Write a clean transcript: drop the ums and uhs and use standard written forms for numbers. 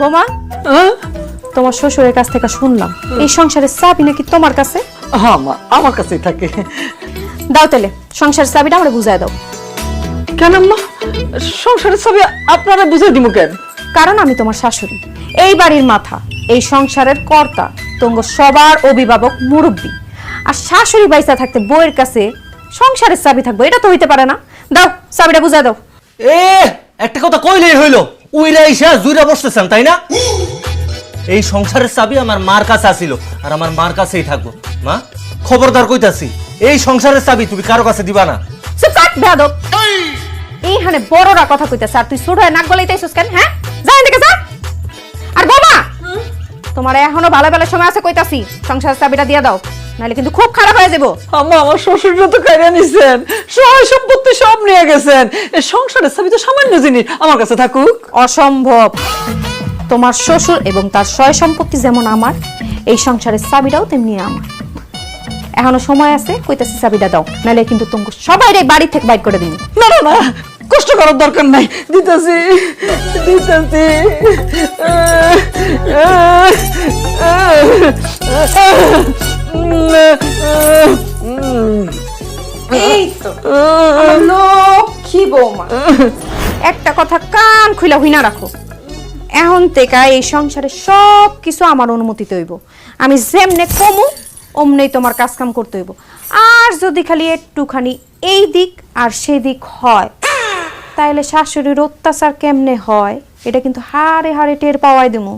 বোমা, তোমার শ্বশুরের কাছ থেকে শুনলাম এই সংসারের চাবি নাকি তোমার কাছে। হ্যাঁ মা, আমার কাছেই থাকে। দাও তাহলে সংসারের চাবিটা আমরা বুঝাই দাও। কেন মা, সংসারের ছবি আপনারা বুঝে দিব কেন? কারণ আমি তোমার শাশুড়ি, এই বাড়ির মাথা, এই সংসারের কর্তা, তোমার সবার অভিভাবক, মুরব্বী। আর শাশুড়ি বাইসা থাকতে বউয়ের কাছে সংসারের চাবি থাকবো, এটা তো হইতে পারে না। দাও চাবিটা বুঝাই দাও। এ একটা কথা কইলেই হইলো, উইরা ইসা জুইরা বসতেছেন তাই না? এই সংসারের চাবি আমার মার কাছে আসিল আর আমার মার কাছেই থাকবো। মা খবরদার কইতাছি, এই সংসারের চাবি তুমি কারো কাছে দিবা না। চুপ থাক বেয়াদব। এইখানে বড়রা কথা কইতাছে আর তুই ছোট হয়ে নাক গলাইতেছিস কেন? হ্যাঁ, যা এদিকে যা। আর বাবা, তোমার এখনো ভালো ভালো সময় আছে, কইতাছি সংসারের চাবিটা দিয়ে দাও, নাহলে কিন্তু খুব খারাপ হয়ে যাবো। আম্মা, আমার শ্বশুরটা তো কাইরা নিছেন, সহায় সম্পত্তি সব নিয়ে গেছেন। এই সংসারের ছবি তো সামান্য জিনিস, আমার কাছে থাকুক। অসম্ভব। তোমার শ্বশুর এবং তার সয় সম্পত্তি যেমন আমার, এই সংসারের চাবিটাও তেমনি আমার। এখনো সময় আছে, কইতাছি চাবিটা দাও, নাহলে কিন্তু তোমাকে সবাই বাড়ি থেকে বাইর করে দিবি। না না না, কষ্ট করার দরকার নাই, দিতেছি দিতেছি। এই তো আমার লক্ষ্মী বৌমা। একটা কথা কান খুইলা হইনা রাখো, এখন থেকে এই সংসারে সব কিছু আমার অনুমতিতে হইব। আমি যেমনে কমু অমনেই তোমার কাজ কাম করতে হইব। আর যদি খালি একটুখানি এই দিক আর সেই দিক হয়, তাইলে শাশুড়ির অত্যাচার কেমনে হয় এটা কিন্তু হাড়ে হাড়ে টের পাওয়াই দেবো।